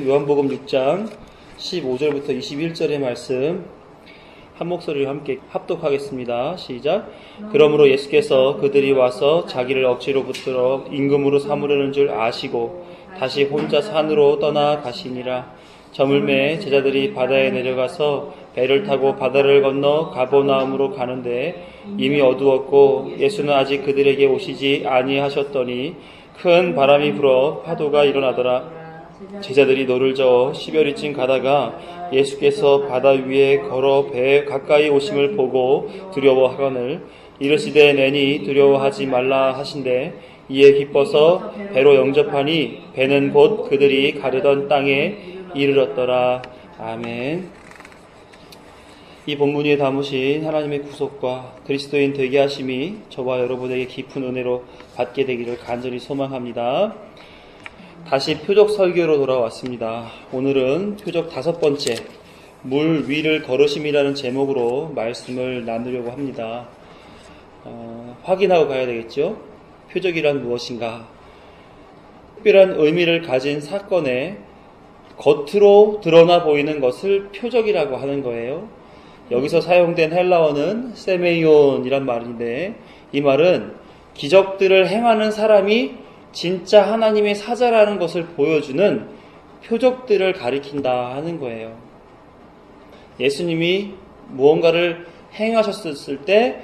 요한복음 6장 15절부터 21절의 말씀 한 목소리로 함께 합독하겠습니다. 시작. 그러므로 예수께서 그들이 와서 자기를 억지로 붙들어 임금으로 삼으려는 줄 아시고 다시 혼자 산으로 떠나 가시니라. 저물매 제자들이 바다에 내려가서 배를 타고 바다를 건너 가버나움으로 가는데 이미 어두웠고 예수는 아직 그들에게 오시지 아니하셨더니 큰 바람이 불어 파도가 일어나더라. 제자들이 노를 저어 10여리쯤 가다가 예수께서 바다 위에 걸어 배에 가까이 오심을 보고 두려워하거늘 이르시되 내니 두려워하지 말라 하신대 이에 기뻐서 배로 영접하니 배는 곧 그들이 가려던 땅에 이르렀더라. 아멘. 이 본문 위에 담으신 하나님의 구속과 그리스도인 되게 하심이 저와 여러분에게 깊은 은혜로 받게 되기를 간절히 소망합니다. 다시 표적 설교로 돌아왔습니다. 오늘은 표적 5번째, 물 위를 걸으심이라는 제목으로 말씀을 나누려고 합니다. 확인하고 가야 되겠죠? 표적이란 무엇인가? 특별한 의미를 가진 사건에 겉으로 드러나 보이는 것을 표적이라고 하는 거예요. 여기서 사용된 헬라어는 세메이온이란 말인데 이 말은 기적들을 행하는 사람이 진짜 하나님의 사자라는 것을 보여주는 표적들을 가리킨다 하는 거예요. 예수님이 무언가를 행하셨을 때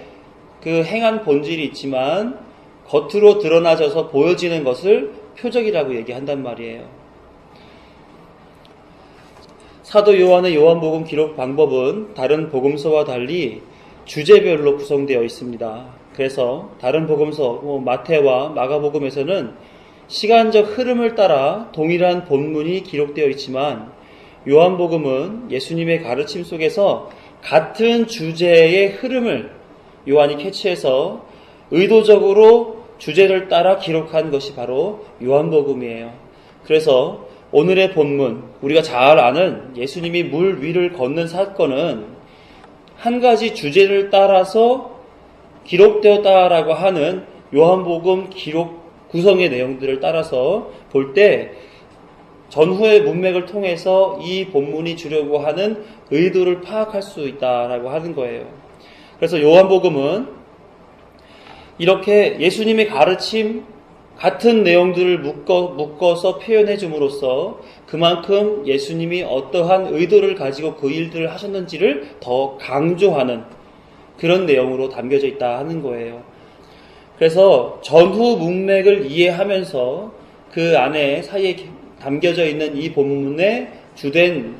그 행한 본질이 있지만 겉으로 드러나져서 보여지는 것을 표적이라고 얘기한단 말이에요. 사도 요한의 요한복음 기록 방법은 다른 복음서와 달리 주제별로 구성되어 있습니다. 그래서 다른 복음서, 마태와 마가복음에서는 시간적 흐름을 따라 동일한 본문이 기록되어 있지만 요한복음은 예수님의 가르침 속에서 같은 주제의 흐름을 요한이 캐치해서 의도적으로 주제를 따라 기록한 것이 바로 요한복음이에요. 그래서 오늘의 본문, 우리가 잘 아는 예수님이 물 위를 걷는 사건은 한 가지 주제를 따라서 기록되었다라고 하는 요한복음 기록 구성의 내용들을 따라서 볼 때 전후의 문맥을 통해서 이 본문이 주려고 하는 의도를 파악할 수 있다라고 하는 거예요. 그래서 요한복음은 이렇게 예수님의 가르침 같은 내용들을 묶어서 표현해 줌으로써 그만큼 예수님이 어떠한 의도를 가지고 그 일들을 하셨는지를 더 강조하는 그런 내용으로 담겨져 있다 하는 거예요. 그래서 전후 문맥을 이해하면서 그 안에 사이에 담겨져 있는 이 본문의 주된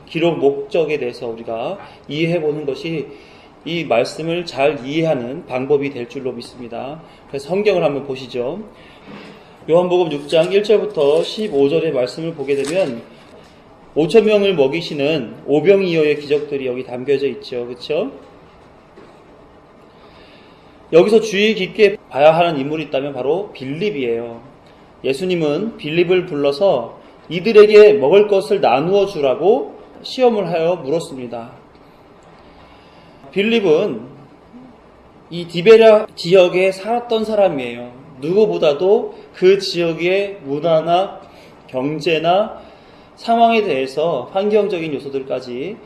기록 목적에 대해서 우리가 이해해 보는 것이 이 말씀을 잘 이해하는 방법이 될 줄로 믿습니다. 그래서 성경을 한번 보시죠. 요한복음 6장 1절부터 15절의 말씀을 보게 되면 5,000명을 먹이시는 오병이어의 기적들이 여기 담겨져 있죠. 그렇죠? 여기서 주의 깊게 봐야 하는 인물이 있다면 바로 빌립이에요. 예수님은 빌립을 불러서 이들에게 먹을 것을 나누어 주라고 시험을 하여 물었습니다. 빌립은 이 디베랴 지역에 살았던 사람이에요. 누구보다도 그 지역의 문화나 경제나 상황에 대해서 환경적인 요소들까지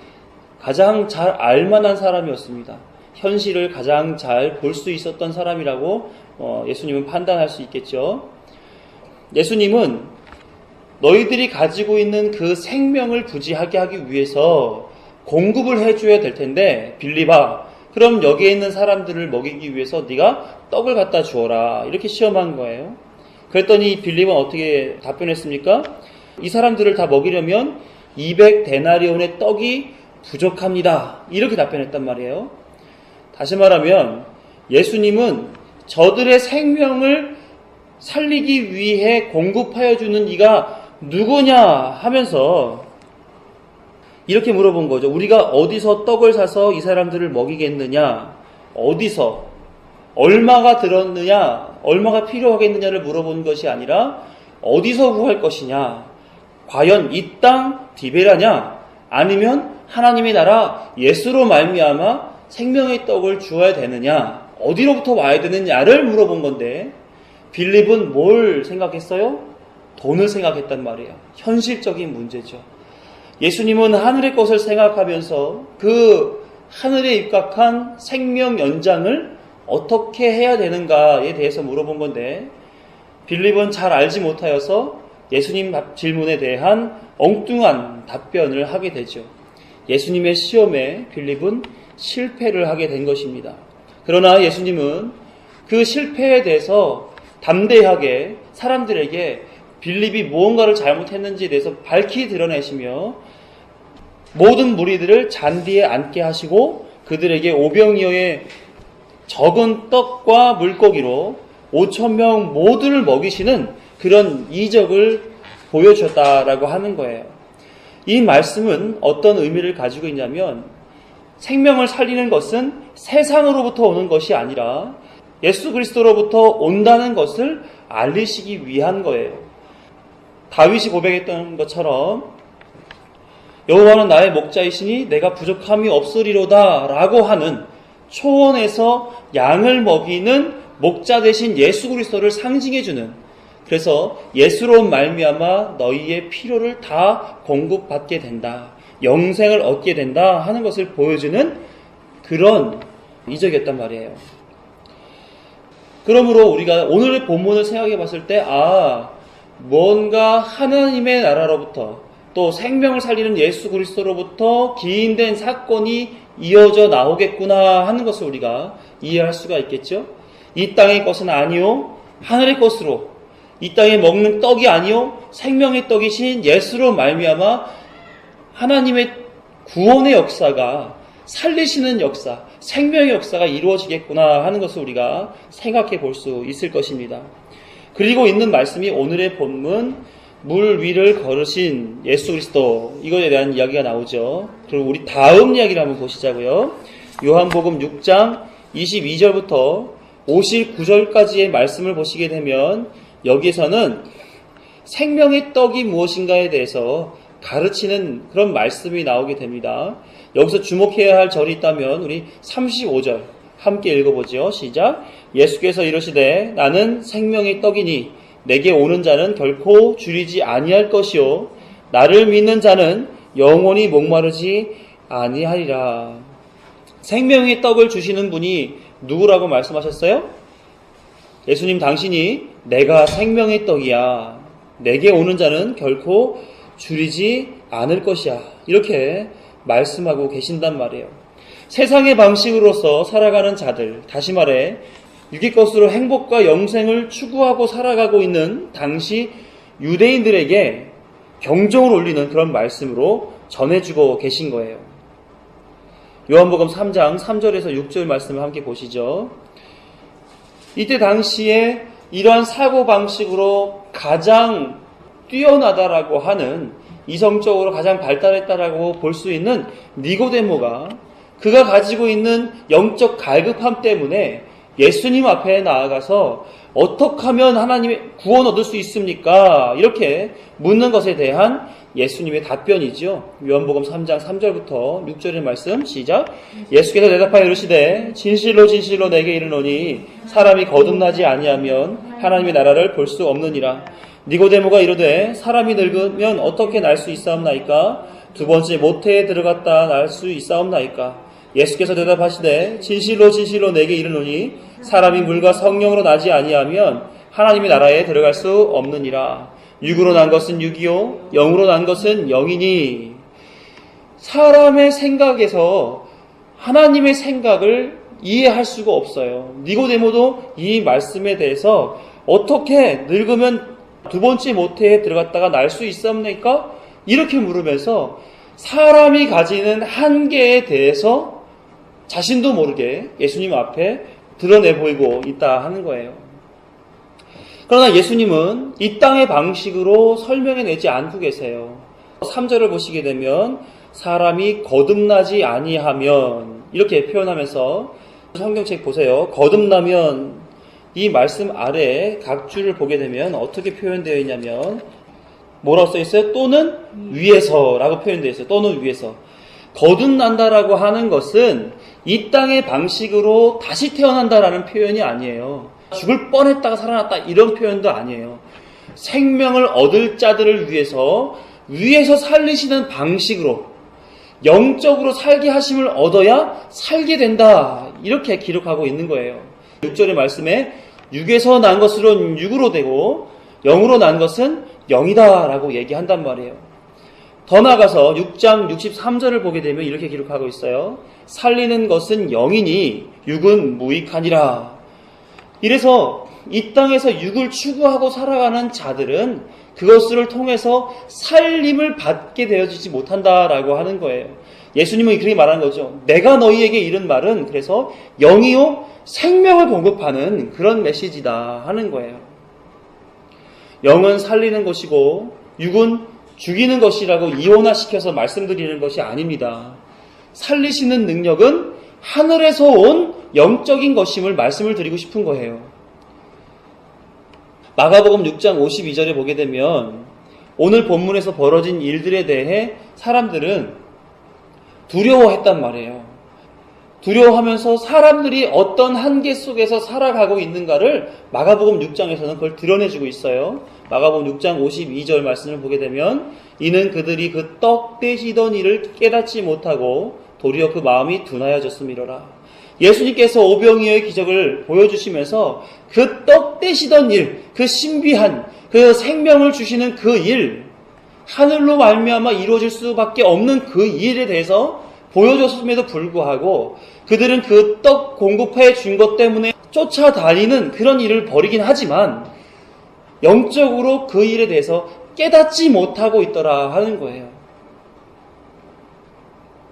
가장 잘 알만한 사람이었습니다. 현실을 가장 잘 볼 수 있었던 사람이라고 예수님은 판단할 수 있겠죠. 예수님은 너희들이 가지고 있는 그 생명을 부지하게 하기 위해서 공급을 해줘야 될 텐데 빌립아, 그럼 여기에 있는 사람들을 먹이기 위해서 네가 떡을 갖다 주어라, 이렇게 시험한 거예요. 그랬더니 빌립은 어떻게 답변했습니까? 이 사람들을 다 먹이려면 200데나리온의 떡이 부족합니다, 이렇게 답변했단 말이에요. 다시 말하면 예수님은 저들의 생명을 살리기 위해 공급하여 주는 이가 누구냐 하면서 이렇게 물어본 거죠. 우리가 어디서 떡을 사서 이 사람들을 먹이겠느냐, 어디서, 얼마가 들었느냐, 얼마가 필요하겠느냐를 물어본 것이 아니라 어디서 구할 것이냐, 과연 이 땅 디베라냐, 아니면 하나님의 나라 예수로 말미암아 생명의 떡을 주어야 되느냐, 어디로부터 와야 되느냐를 물어본 건데 빌립은 뭘 생각했어요? 돈을 생각했단 말이에요. 현실적인 문제죠. 예수님은 하늘의 것을 생각하면서 그 하늘에 입각한 생명 연장을 어떻게 해야 되는가에 대해서 물어본 건데, 빌립은 잘 알지 못하여서 예수님 질문에 대한 엉뚱한 답변을 하게 되죠. 예수님의 시험에 빌립은 실패를 하게 된 것입니다. 그러나 예수님은 그 실패에 대해서 담대하게 사람들에게 빌립이 무언가를 잘못했는지에 대해서 밝히 드러내시며 모든 무리들을 잔디에 앉게 하시고 그들에게 오병이어의 적은 떡과 물고기로 5,000명 모두를 먹이시는 그런 이적을 보여주셨다라고 하는 거예요. 이 말씀은 어떤 의미를 가지고 있냐면, 생명을 살리는 것은 세상으로부터 오는 것이 아니라 예수 그리스도로부터 온다는 것을 알리시기 위한 거예요. 다윗이 고백했던 것처럼 여호와는 나의 목자이시니 내가 부족함이 없으리로다 라고 하는, 초원에서 양을 먹이는 목자 대신 예수 그리스도를 상징해주는, 그래서 예수로 말미암아 너희의 필요를 다 공급받게 된다, 영생을 얻게 된다 하는 것을 보여주는 그런 이적이었단 말이에요. 그러므로 우리가 오늘의 본문을 생각해 봤을 때, 뭔가 하나님의 나라로부터 또 생명을 살리는 예수 그리스도로부터 기인된 사건이 이어져 나오겠구나 하는 것을 우리가 이해할 수가 있겠죠. 이 땅의 것은 아니요 하늘의 것으로, 이 땅에 먹는 떡이 아니요 생명의 떡이신 예수로 말미암아 하나님의 구원의 역사가, 살리시는 역사, 생명의 역사가 이루어지겠구나 하는 것을 우리가 생각해 볼 수 있을 것입니다. 그리고 있는 말씀이 오늘의 본문 물 위를 걸으신 예수 그리스도, 이것에 대한 이야기가 나오죠. 그리고 우리 다음 이야기를 한번 보시자고요. 요한복음 6장 22절부터 59절까지의 말씀을 보시게 되면 여기에서는 생명의 떡이 무엇인가에 대해서 가르치는 그런 말씀이 나오게 됩니다. 여기서 주목해야 할 절이 있다면 우리 35절 함께 읽어보죠. 시작. 예수께서 이르시되 나는 생명의 떡이니 내게 오는 자는 결코 줄이지 아니할 것이요 나를 믿는 자는 영원히 목마르지 아니하리라. 생명의 떡을 주시는 분이 누구라고 말씀하셨어요? 예수님 당신이 내가 생명의 떡이야, 내게 오는 자는 결코 줄이지 않을 것이야, 이렇게 말씀하고 계신단 말이에요. 세상의 방식으로서 살아가는 자들, 다시 말해 육의 것으로 행복과 영생을 추구하고 살아가고 있는 당시 유대인들에게 경종을 울리는 그런 말씀으로 전해주고 계신 거예요. 요한복음 3장 3절에서 6절 말씀을 함께 보시죠. 이때 당시에 이러한 사고방식으로 가장 뛰어나다라고 하는, 이성적으로 가장 발달했다라고 볼 수 있는 니고데모가 그가 가지고 있는 영적 갈급함 때문에 예수님 앞에 나아가서 어떻게 하면 하나님의 구원 얻을 수 있습니까? 이렇게 묻는 것에 대한 예수님의 답변이죠. 요한복음 3장 3절부터 6절의 말씀 시작. 예수께서 대답하여 이르시되 진실로 진실로 내게 이르노니 사람이 거듭나지 아니하면 하나님의 나라를 볼 수 없느니라. 니고데모가 이르되 사람이 늙으면 어떻게 날 수 있사옵나이까? 두 번째 모태에 들어갔다 날 수 있사옵나이까? 예수께서 대답하시되 진실로 진실로 내게 이르노니 사람이 물과 성령으로 나지 아니하면 하나님의 나라에 들어갈 수 없느니라. 육으로 난 것은 육이요 영으로 난 것은 영이니. 사람의 생각에서 하나님의 생각을 이해할 수가 없어요. 니고데모도 이 말씀에 대해서 어떻게 늙으면 두 번째 모태에 들어갔다가 날 수 있습니까? 이렇게 물으면서 사람이 가지는 한계에 대해서 자신도 모르게 예수님 앞에 드러내 보이고 있다 하는 거예요. 그러나 예수님은 이 땅의 방식으로 설명해내지 않고 계세요. 3절을 보시게 되면 사람이 거듭나지 아니하면 이렇게 표현하면서, 성경책 보세요. 거듭나면, 이 말씀 아래에 각 줄을 보게 되면 어떻게 표현되어 있냐면 뭐라고 써 있어요? 또는 위에서라고 표현되어 있어요. 또는 위에서. 거듭난다라고 하는 것은 이 땅의 방식으로 다시 태어난다라는 표현이 아니에요. 죽을 뻔했다가 살아났다 이런 표현도 아니에요. 생명을 얻을 자들을 위해서 살리시는 방식으로 영적으로 살게 하심을 얻어야 살게 된다. 이렇게 기록하고 있는 거예요. 6절의 말씀에 육에서 난 것으로는 육으로 되고 영으로 난 것은 영이다 라고 얘기한단 말이에요. 더 나아가서 6장 63절을 보게 되면 이렇게 기록하고 있어요. 살리는 것은 영이니 육은 무익하니라. 이래서 이 땅에서 육을 추구하고 살아가는 자들은 그것을 통해서 살림을 받게 되어지지 못한다라고 하는 거예요. 예수님은 그렇게 말하는 거죠. 내가 너희에게 이른 말은 그래서 영이요 생명을 공급하는 그런 메시지다 하는 거예요. 영은 살리는 것이고 육은 죽이는 것이라고 이원화시켜서 말씀드리는 것이 아닙니다. 살리시는 능력은 하늘에서 온 영적인 것임을 말씀을 드리고 싶은 거예요. 마가복음 6장 52절에 보게 되면 오늘 본문에서 벌어진 일들에 대해 사람들은 두려워했단 말이에요. 두려워하면서 사람들이 어떤 한계 속에서 살아가고 있는가를 마가복음 6장에서는 그걸 드러내주고 있어요. 마가복음 6장 52절 말씀을 보게 되면 이는 그들이 그 떡 떼시던 일을 깨닫지 못하고 도리어 그 마음이 둔하여졌음이로라. 예수님께서 오병이어의 기적을 보여주시면서 그 떡 떼시던 일, 그 신비한 그 생명을 주시는 그 일, 하늘로 말미암아 이루어질 수밖에 없는 그 일에 대해서 보여줬음에도 불구하고 그들은 그 떡 공급해 준 것 때문에 쫓아다니는 그런 일을 벌이긴 하지만 영적으로 그 일에 대해서 깨닫지 못하고 있더라 하는 거예요.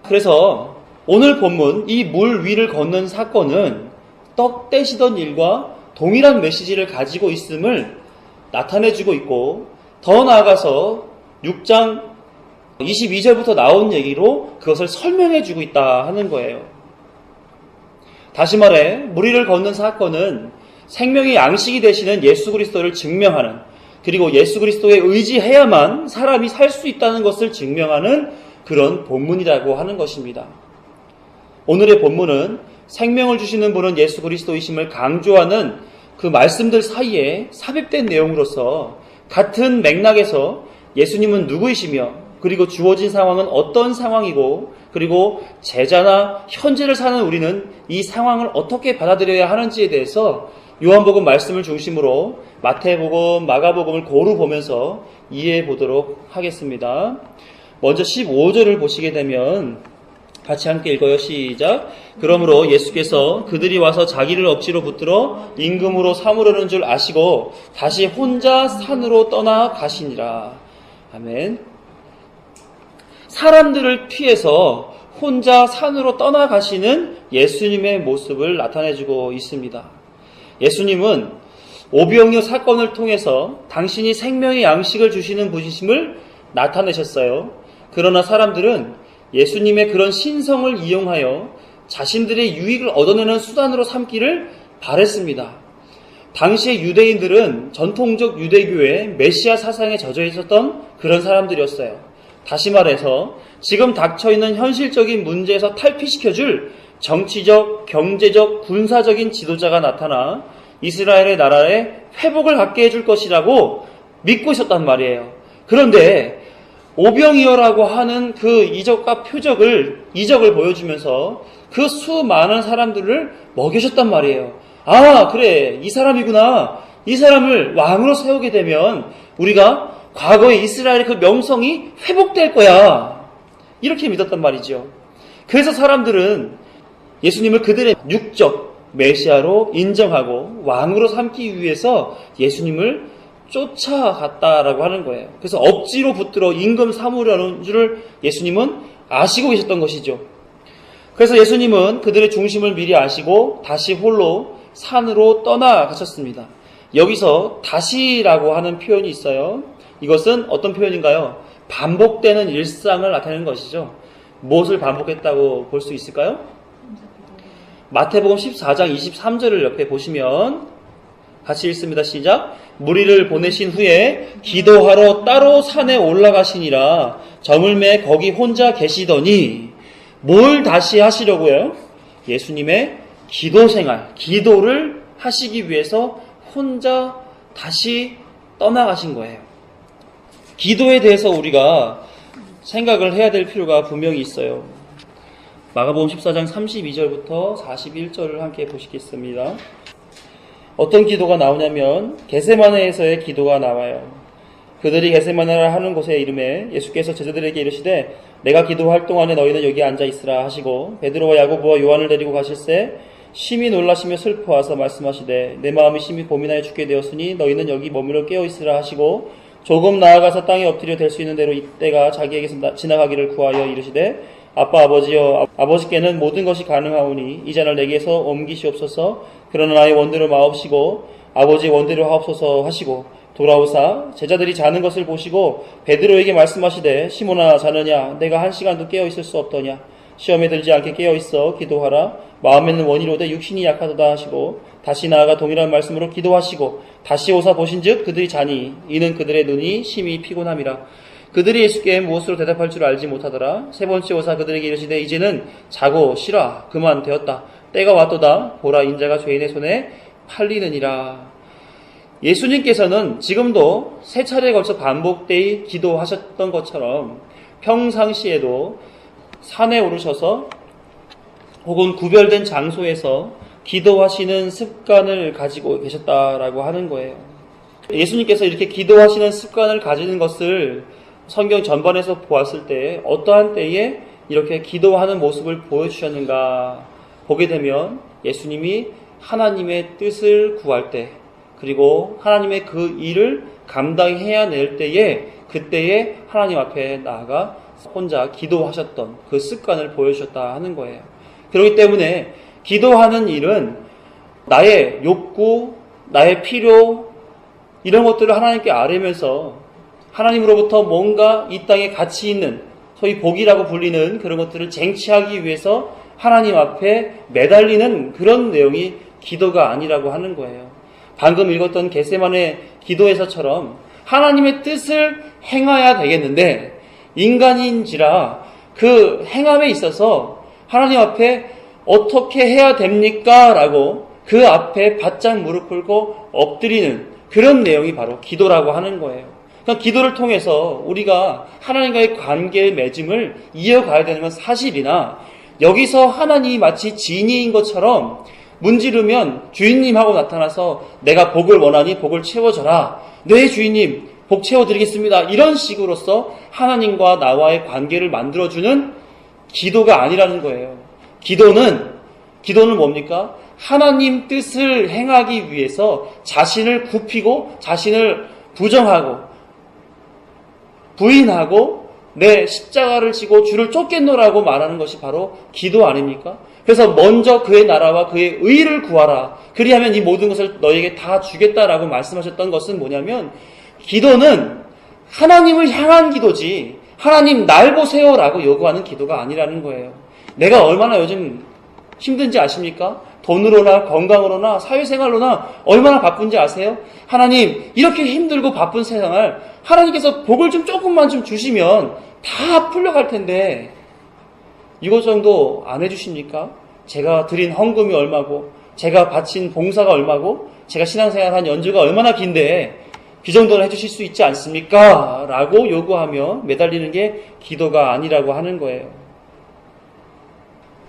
그래서 오늘 본문 이 물 위를 걷는 사건은 떡 떼시던 일과 동일한 메시지를 가지고 있음을 나타내주고 있고 더 나아가서 6장 22절부터 나온 얘기로 그것을 설명해주고 있다 하는 거예요. 다시 말해 물 위를 걷는 사건은 생명의 양식이 되시는 예수 그리스도를 증명하는 그리고 예수 그리스도에 의지해야만 사람이 살 수 있다는 것을 증명하는 그런 본문이라고 하는 것입니다. 오늘의 본문은 생명을 주시는 분은 예수 그리스도이심을 강조하는 그 말씀들 사이에 삽입된 내용으로서 같은 맥락에서 예수님은 누구이시며 그리고 주어진 상황은 어떤 상황이고 그리고 제자나 현재를 사는 우리는 이 상황을 어떻게 받아들여야 하는지에 대해서 요한복음 말씀을 중심으로 마태복음, 마가복음을 고루 보면서 이해해 보도록 하겠습니다. 먼저 15절을 보시게 되면 같이 함께 읽어요. 시작. 그러므로 예수께서 그들이 와서 자기를 억지로 붙들어 임금으로 삼으려는 줄 아시고 다시 혼자 산으로 떠나 가시니라. 아멘. 사람들을 피해서 혼자 산으로 떠나가시는 예수님의 모습을 나타내주고 있습니다. 예수님은 오병이어 사건을 통해서 당신이 생명의 양식을 주시는 분이심을 나타내셨어요. 그러나 사람들은 예수님의 그런 신성을 이용하여 자신들의 유익을 얻어내는 수단으로 삼기를 바랬습니다. 당시의 유대인들은 전통적 유대교의 메시아 사상에 젖어 있었던 그런 사람들이었어요. 다시 말해서 지금 닥쳐있는 현실적인 문제에서 탈피시켜줄 정치적, 경제적, 군사적인 지도자가 나타나 이스라엘의 나라에 회복을 갖게 해줄 것이라고 믿고 있었단 말이에요. 그런데 오병이어라고 하는 그 이적과 이적을 보여주면서 그 수많은 사람들을 먹여줬단 말이에요. 아, 그래, 이 사람이구나. 이 사람을 왕으로 세우게 되면 우리가 과거의 이스라엘의 그 명성이 회복될 거야. 이렇게 믿었단 말이죠. 그래서 사람들은 예수님을 그들의 육적 메시아로 인정하고 왕으로 삼기 위해서 예수님을 쫓아갔다라고 하는 거예요. 그래서 억지로 붙들어 임금 삼으려는 줄을 예수님은 아시고 계셨던 것이죠. 그래서 예수님은 그들의 중심을 미리 아시고 다시 홀로 산으로 떠나가셨습니다. 여기서 다시라고 하는 표현이 있어요. 이것은 어떤 표현인가요? 반복되는 일상을 나타내는 것이죠. 무엇을 반복했다고 볼 수 있을까요? 마태복음 14장 23절을 옆에 보시면 같이 읽습니다. 시작. 무리를 보내신 후에 기도하러 따로 산에 올라가시니라. 저물매 거기 혼자 계시더니 뭘 다시 하시려고요? 예수님의 기도 생활, 기도를 하시기 위해서 혼자 다시 떠나가신 거예요. 기도에 대해서 우리가 생각을 해야 될 필요가 분명히 있어요. 마가복음 14장 32절부터 41절을 함께 보시겠습니다. 어떤 기도가 나오냐면 겟세마네에서의 기도가 나와요. 그들이 겟세마네라 하는 곳에 이름에 예수께서 제자들에게 이르시되 내가 기도할 동안에 너희는 여기 앉아 있으라 하시고 베드로와 야고보와 요한을 데리고 가실새 심히 놀라시며 슬퍼하사 말씀하시되 내 마음이 심히 고민하여 죽게 되었으니 너희는 여기 머무르 깨어 있으라 하시고 조금 나아가서 땅에 엎드려 될 수 있는 대로 이때가 자기에게서 지나가기를 구하여 이르시되 아빠 아버지여 아버지께는 모든 것이 가능하오니 이 잔을 내게서 옮기시옵소서. 그러나 나의 원대로 마옵시고 아버지의 원대로 하옵소서 하시고 돌아오사 제자들이 자는 것을 보시고 베드로에게 말씀하시되 시몬아 자느냐 내가 1시간도 깨어 있을 수 없더냐 시험에 들지 않게 깨어 있어 기도하라 마음에는 원이로되 육신이 약하도다 하시고 다시 나아가 동일한 말씀으로 기도하시고 다시 오사 보신즉 그들이 자니 이는 그들의 눈이 심히 피곤함이라. 그들이 예수께 무엇으로 대답할 줄 알지 못하더라. 세 번째 오사 그들에게 이르시되 이제는 자고 쉬라 그만 되었다. 때가 왔도다. 보라 인자가 죄인의 손에 팔리느니라. 예수님께서는 지금도 세 차례에 걸쳐 반복되이 기도하셨던 것처럼 평상시에도 산에 오르셔서 혹은 구별된 장소에서 기도하시는 습관을 가지고 계셨다라고 하는 거예요. 예수님께서 이렇게 기도하시는 습관을 가지는 것을 성경 전반에서 보았을 때 어떠한 때에 이렇게 기도하는 모습을 보여주셨는가 보게 되면 예수님이 하나님의 뜻을 구할 때 그리고 하나님의 그 일을 감당해야 낼 때에 그때에 하나님 앞에 나아가 혼자 기도하셨던 그 습관을 보여주셨다 하는 거예요. 그렇기 때문에 기도하는 일은 나의 욕구, 나의 필요 이런 것들을 하나님께 아뢰면서 하나님으로부터 뭔가 이 땅에 가치 있는 소위 복이라고 불리는 그런 것들을 쟁취하기 위해서 하나님 앞에 매달리는 그런 내용이 기도가 아니라고 하는 거예요. 방금 읽었던 겟세마네 기도에서처럼 하나님의 뜻을 행해야 되겠는데 인간인지라 그 행함에 있어서 하나님 앞에 어떻게 해야 됩니까? 라고 그 앞에 바짝 무릎 꿇고 엎드리는 그런 내용이 바로 기도라고 하는 거예요. 그러니까 기도를 통해서 우리가 하나님과의 관계의 맺음을 이어가야 되는 건 사실이나 여기서 하나님이 마치 지니인 것처럼 문지르면 주인님하고 나타나서 내가 복을 원하니 복을 채워줘라. 네 주인님 복 채워드리겠습니다. 이런 식으로서 하나님과 나와의 관계를 만들어주는 기도가 아니라는 거예요. 기도는 뭡니까? 하나님 뜻을 행하기 위해서 자신을 굽히고 자신을 부정하고 부인하고 내 십자가를 지고 주를 쫓겠노라고 말하는 것이 바로 기도 아닙니까? 그래서 먼저 그의 나라와 그의 의를 구하라. 그리하면 이 모든 것을 너에게 다 주겠다라고 말씀하셨던 것은 뭐냐면 기도는 하나님을 향한 기도지 하나님 날 보세요라고 요구하는 기도가 아니라는 거예요. 내가 얼마나 요즘 힘든지 아십니까? 돈으로나 건강으로나 사회생활로나 얼마나 바쁜지 아세요? 하나님 이렇게 힘들고 바쁜 세상을 하나님께서 복을 좀 조금만 좀 주시면 다 풀려갈 텐데 이것 정도 안 해주십니까? 제가 드린 헌금이 얼마고 제가 바친 봉사가 얼마고 제가 신앙생활한 연주가 얼마나 긴데 그 정도는 해주실 수 있지 않습니까? 라고 요구하며 매달리는 게 기도가 아니라고 하는 거예요.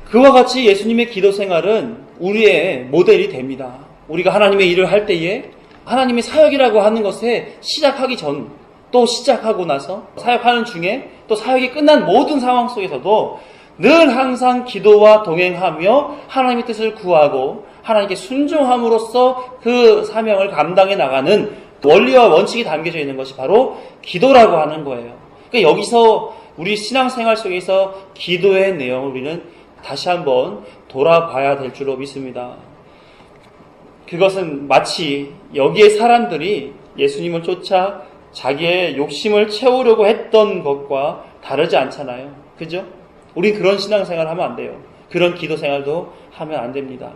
그와 같이 예수님의 기도 생활은 우리의 모델이 됩니다. 우리가 하나님의 일을 할 때에 하나님의 사역이라고 하는 것에 시작하기 전, 또 시작하고 나서 사역하는 중에 또 사역이 끝난 모든 상황 속에서도 늘 항상 기도와 동행하며 하나님의 뜻을 구하고 하나님께 순종함으로써 그 사명을 감당해 나가는 원리와 원칙이 담겨져 있는 것이 바로 기도라고 하는 거예요. 그러니까 여기서 우리 신앙생활 속에서 기도의 내용을 우리는 다시 한번 돌아봐야 될 줄로 믿습니다. 그것은 마치 여기에 사람들이 예수님을 쫓아 자기의 욕심을 채우려고 했던 것과 다르지 않잖아요. 그죠? 우린 그런 신앙생활 하면 안 돼요. 그런 기도생활도 하면 안 됩니다.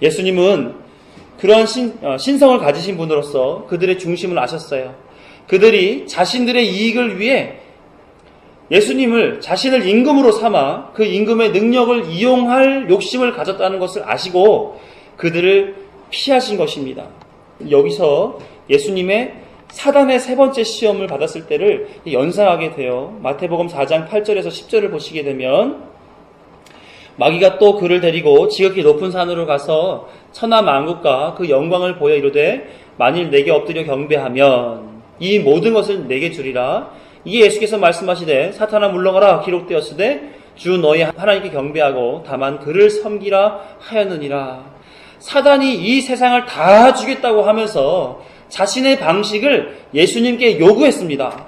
예수님은 그런 신성을 가지신 분으로서 그들의 중심을 아셨어요. 그들이 자신들의 이익을 위해 예수님을 자신을 임금으로 삼아 그 임금의 능력을 이용할 욕심을 가졌다는 것을 아시고 그들을 피하신 것입니다. 여기서 예수님의 사단의 세 번째 시험을 받았을 때를 연상하게 돼요. 마태복음 4장 8절에서 10절을 보시게 되면 마귀가 또 그를 데리고 지극히 높은 산으로 가서 천하 만국과 그 영광을 보여 이르되 만일 내게 엎드려 경배하면 이 모든 것을 내게 주리라. 이에 예수께서 말씀하시되 사탄아 물러가라 기록되었으되 주 너희 하나님께 경배하고 다만 그를 섬기라 하였느니라. 사단이 이 세상을 다 주겠다고 하면서 자신의 방식을 예수님께 요구했습니다.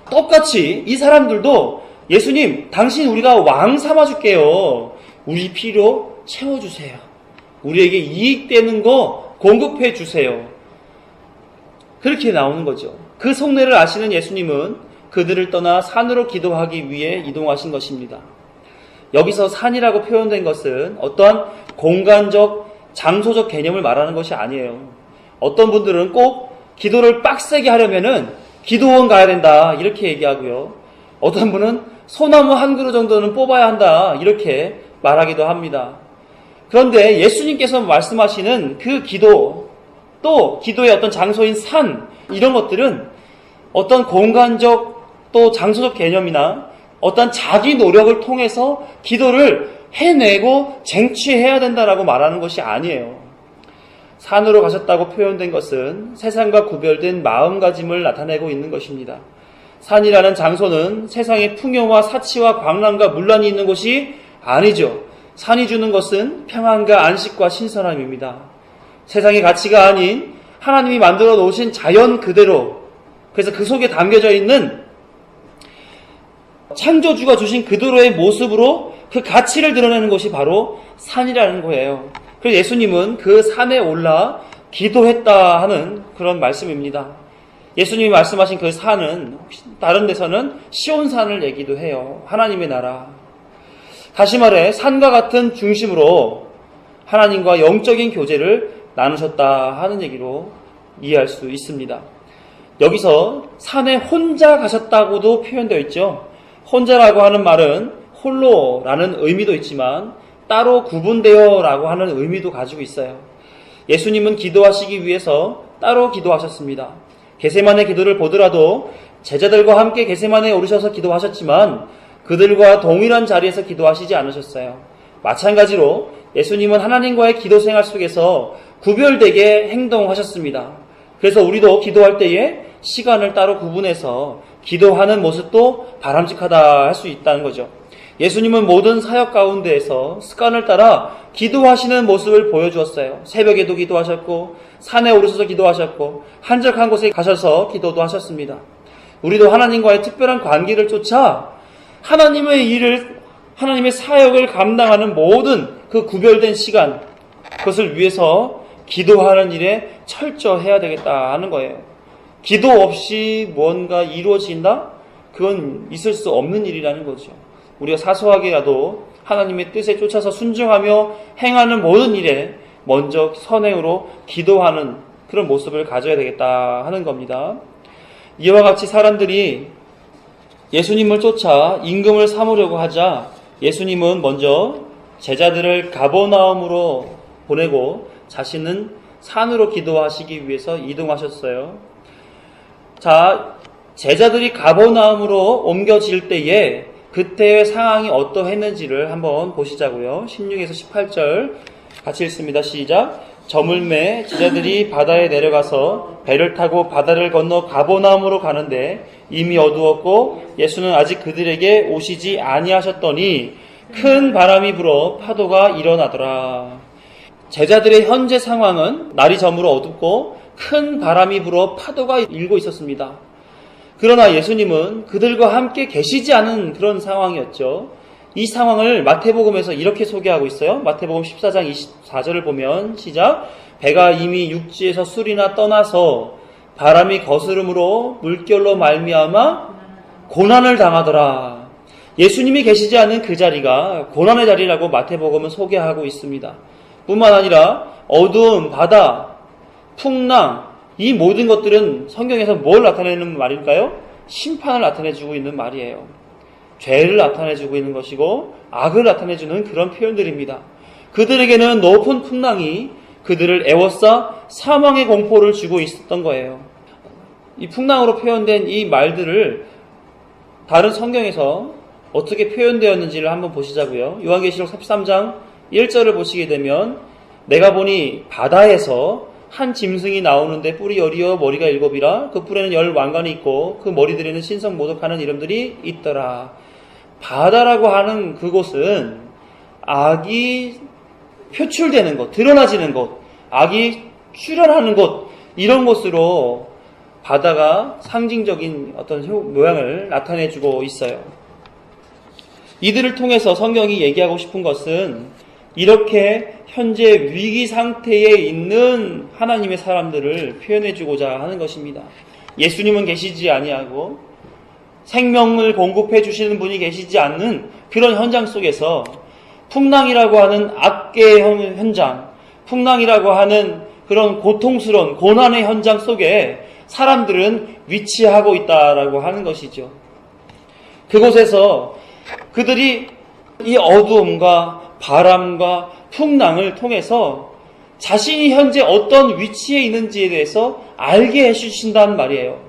똑같이 이 사람들도 예수님, 당신 우리가 왕 삼아줄게요. 우리 필요 채워주세요. 우리에게 이익되는 거 공급해 주세요. 그렇게 나오는 거죠. 그 속내를 아시는 예수님은 그들을 떠나 산으로 기도하기 위해 이동하신 것입니다. 여기서 산이라고 표현된 것은 어떠한 공간적, 장소적 개념을 말하는 것이 아니에요. 어떤 분들은 꼭 기도를 빡세게 하려면은 기도원 가야 된다 이렇게 얘기하고요. 어떤 분은 소나무 한 그루 정도는 뽑아야 한다 이렇게 말하기도 합니다. 그런데 예수님께서 말씀하시는 그 기도, 또 기도의 어떤 장소인 산, 이런 것들은 어떤 공간적 또 장소적 개념이나 어떤 자기 노력을 통해서 기도를 해내고 쟁취해야 된다라고 말하는 것이 아니에요. 산으로 가셨다고 표현된 것은 세상과 구별된 마음가짐을 나타내고 있는 것입니다. 산이라는 장소는 세상의 풍요와 사치와 광란과 문란이 있는 곳이 아니죠. 산이 주는 것은 평안과 안식과 신선함입니다. 세상의 가치가 아닌 하나님이 만들어 놓으신 자연 그대로, 그래서 그 속에 담겨져 있는 창조주가 주신 그대로의 모습으로 그 가치를 드러내는 것이 바로 산이라는 거예요. 그래서 예수님은 그 산에 올라 기도했다 하는 그런 말씀입니다. 예수님이 말씀하신 그 산은 다른 데서는 시온산을 얘기도 해요. 하나님의 나라. 다시 말해 산과 같은 중심으로 하나님과 영적인 교제를 나누셨다 하는 얘기로 이해할 수 있습니다. 여기서 산에 혼자 가셨다고도 표현되어 있죠. 혼자라고 하는 말은 홀로라는 의미도 있지만 따로 구분되어 라고 하는 의미도 가지고 있어요. 예수님은 기도하시기 위해서 따로 기도하셨습니다. 겟세마네 기도를 보더라도 제자들과 함께 겟세마네에 오르셔서 기도하셨지만 그들과 동일한 자리에서 기도하시지 않으셨어요. 마찬가지로 예수님은 하나님과의 기도 생활 속에서 구별되게 행동하셨습니다. 그래서 우리도 기도할 때에 시간을 따로 구분해서 기도하는 모습도 바람직하다 할 수 있다는 거죠. 예수님은 모든 사역 가운데에서 습관을 따라 기도하시는 모습을 보여주었어요. 새벽에도 기도하셨고 산에 오르셔서 기도하셨고 한적한 곳에 가셔서 기도도 하셨습니다. 우리도 하나님과의 특별한 관계를 쫓아 하나님의 일을, 하나님의 사역을 감당하는 모든 그 구별된 시간, 그것을 위해서 기도하는 일에 철저해야 되겠다 하는 거예요. 기도 없이 뭔가 이루어진다? 그건 있을 수 없는 일이라는 거죠. 우리가 사소하게라도 하나님의 뜻에 쫓아서 순종하며 행하는 모든 일에 먼저 선행으로 기도하는 그런 모습을 가져야 되겠다 하는 겁니다. 이와 같이 사람들이 예수님을 쫓아 임금을 삼으려고 하자 예수님은 먼저 제자들을 가버나움으로 보내고 자신은 산으로 기도하시기 위해서 이동하셨어요. 자, 제자들이 가버나움으로 옮겨질 때에 그때의 상황이 어떠했는지를 한번 보시자고요. 16에서 18절 같이 읽습니다. 시작. 저물매 제자들이 바다에 내려가서 배를 타고 바다를 건너 가버나움으로 가는데 이미 어두웠고 예수는 아직 그들에게 오시지 아니하셨더니 큰 바람이 불어 파도가 일어나더라. 제자들의 현재 상황은 날이 저물어 어둡고 큰 바람이 불어 파도가 일고 있었습니다. 그러나 예수님은 그들과 함께 계시지 않은 그런 상황이었죠. 이 상황을 마태복음에서 이렇게 소개하고 있어요. 마태복음 14장 24절을 보면 시작. 배가 이미 육지에서 술이나 떠나서 바람이 거스름으로 물결로 말미암아 고난을 당하더라. 예수님이 계시지 않은 그 자리가 고난의 자리라고 마태복음은 소개하고 있습니다. 뿐만 아니라 어두운 바다, 풍랑, 이 모든 것들은 성경에서 뭘 나타내는 말일까요? 심판을 나타내주고 있는 말이에요. 죄를 나타내주고 있는 것이고 악을 나타내주는 그런 표현들입니다. 그들에게는 높은 풍랑이 그들을 애워싸 사망의 공포를 주고 있었던 거예요. 이 풍랑으로 표현된 이 말들을 다른 성경에서 어떻게 표현되었는지를 한번 보시자고요. 요한계시록 13장 1절을 보시게 되면 내가 보니 바다에서 한 짐승이 나오는데 뿔이 10이요 머리가 7이라 그 뿔에는 10 왕관이 있고 그 머리들에는 신성 모독하는 이름들이 있더라. 바다라고 하는 그곳은 악이 표출되는 곳, 드러나지는 곳, 악이 출현하는 곳, 이런 곳으로 바다가 상징적인 어떤 모양을 나타내주고 있어요. 이들을 통해서 성경이 얘기하고 싶은 것은 이렇게 현재 위기 상태에 있는 하나님의 사람들을 표현해주고자 하는 것입니다. 예수님은 계시지 아니하고 생명을 공급해 주시는 분이 계시지 않는 그런 현장 속에서 풍랑이라고 하는 악계의 현장, 풍랑이라고 하는 그런 고통스러운 고난의 현장 속에 사람들은 위치하고 있다라고 하는 것이죠. 그곳에서 그들이 이 어두움과 바람과 풍랑을 통해서 자신이 현재 어떤 위치에 있는지에 대해서 알게 해주신다는 말이에요.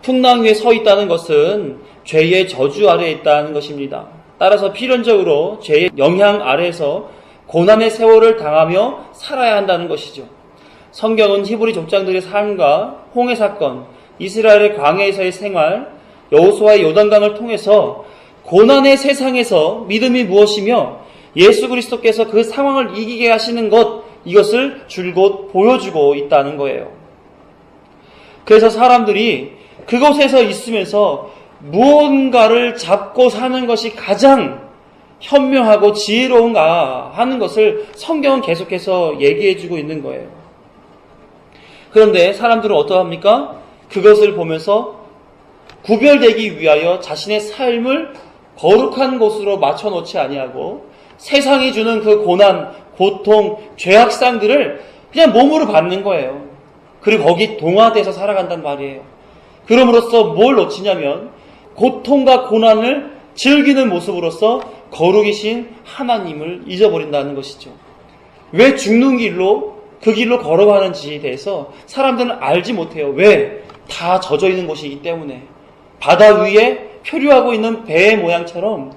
풍랑 위에 서 있다는 것은 죄의 저주 아래에 있다는 것입니다. 따라서 필연적으로 죄의 영향 아래에서 고난의 세월을 당하며 살아야 한다는 것이죠. 성경은 히브리 족장들의 삶과 홍해 사건, 이스라엘의 광야에서의 생활, 여호수아의 요단강을 통해서 고난의 세상에서 믿음이 무엇이며 예수 그리스도께서 그 상황을 이기게 하시는 것, 이것을 줄곧 보여주고 있다는 거예요. 그래서 사람들이 그곳에서 있으면서 무언가를 잡고 사는 것이 가장 현명하고 지혜로운가 하는 것을 성경은 계속해서 얘기해주고 있는 거예요. 그런데 사람들은 어떠합니까? 그것을 보면서 구별되기 위하여 자신의 삶을 거룩한 곳으로 맞춰놓지 아니하고 세상이 주는 그 고난, 고통, 죄악상들을 그냥 몸으로 받는 거예요. 그리고 거기 동화돼서 살아간단 말이에요. 그럼으로써 뭘 놓치냐면 고통과 고난을 즐기는 모습으로서 거룩이신 하나님을 잊어버린다는 것이죠. 왜 죽는 길로 그 길로 걸어가는지에 대해서 사람들은 알지 못해요. 왜? 다 젖어 있는 곳이기 때문에. 바다 위에 표류하고 있는 배의 모양처럼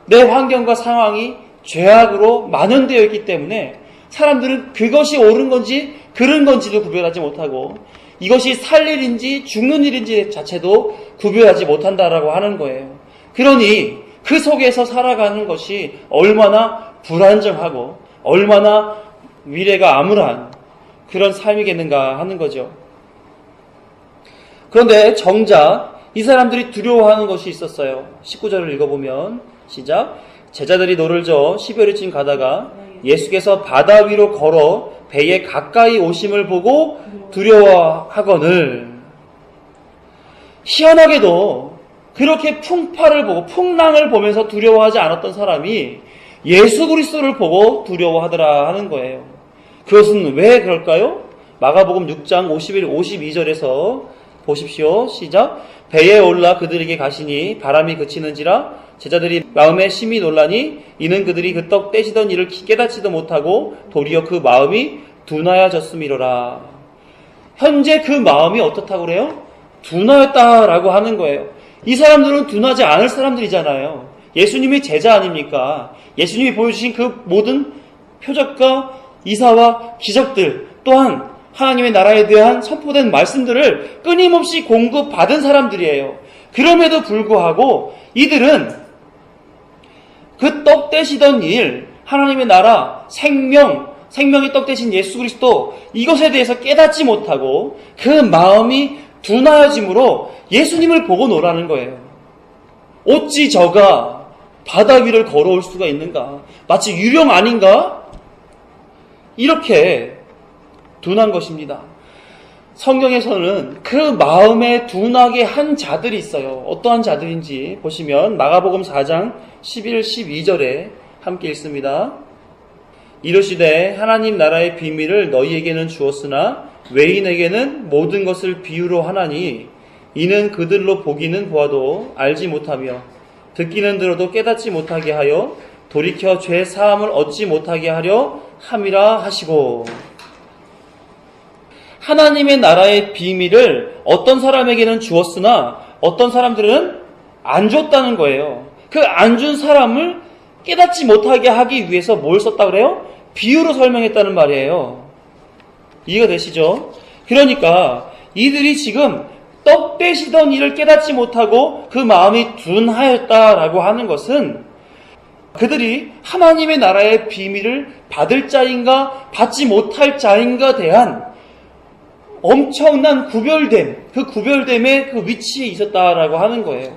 내 환경과 상황이 죄악으로 만연되어 있기 때문에 사람들은 그것이 옳은 건지 그른 건지도 구별하지 못하고 이것이 살 일인지 죽는 일인지 자체도 구별하지 못한다라고 하는 거예요. 그러니 그 속에서 살아가는 것이 얼마나 불안정하고 얼마나 미래가 암울한 그런 삶이겠는가 하는 거죠. 그런데 정작 이 사람들이 두려워하는 것이 있었어요. 19절을 읽어보면 시작. 제자들이 노를 저어 10여리쯤 가다가 예수께서 바다 위로 걸어 배에 가까이 오심을 보고 두려워하거늘. 희한하게도 그렇게 풍파를 보고 풍랑을 보면서 두려워하지 않았던 사람이 예수 그리스도를 보고 두려워하더라 하는 거예요. 그것은 왜 그럴까요? 마가복음 6장 51, 52절에서 보십시오. 시작. 배에 올라 그들에게 가시니 바람이 그치는지라 제자들이 마음에 심히 놀라니 이는 그들이 그 떡 떼시던 일을 깨닫지도 못하고 도리어 그 마음이 둔하여졌음이로라. 현재 그 마음이 어떻다고 그래요? 둔하였다라고 하는 거예요. 이 사람들은 둔하지 않을 사람들이잖아요. 예수님이 제자 아닙니까? 예수님이 보여주신 그 모든 표적과 이사와 기적들 또한 하나님의 나라에 대한 선포된 말씀들을 끊임없이 공급받은 사람들이에요. 그럼에도 불구하고 이들은 그 떡 떼시던 일, 하나님의 나라, 생명의 떡 대신 예수 그리스도 이것에 대해서 깨닫지 못하고 그 마음이 둔하여짐으로 예수님을 보고 노라는 거예요. 어찌 저가 바다 위를 걸어올 수가 있는가? 마치 유령 아닌가? 이렇게 둔한 것입니다. 성경에서는 그 마음에 둔하게 한 자들이 있어요. 어떠한 자들인지 보시면 마가복음 4장 11, 12절에 함께 읽습니다. 이르시되 하나님 나라의 비밀을 너희에게는 주었으나 외인에게는 모든 것을 비유로 하나니 이는 그들로 보기는 보아도 알지 못하며 듣기는 들어도 깨닫지 못하게 하여 돌이켜 죄 사함을 얻지 못하게 하려 함이라 하시고. 하나님의 나라의 비밀을 어떤 사람에게는 주었으나 어떤 사람들은 안 줬다는 거예요. 그 안 준 사람을 깨닫지 못하게 하기 위해서 뭘 썼다 그래요? 비유로 설명했다는 말이에요. 이해가 되시죠? 그러니까 이들이 지금 떡 떼시던 일을 깨닫지 못하고 그 마음이 둔하였다라고 하는 것은 그들이 하나님의 나라의 비밀을 받을 자인가 받지 못할 자인가 대한 엄청난 구별됨, 그 구별됨의 그 위치에 있었다라고 하는 거예요.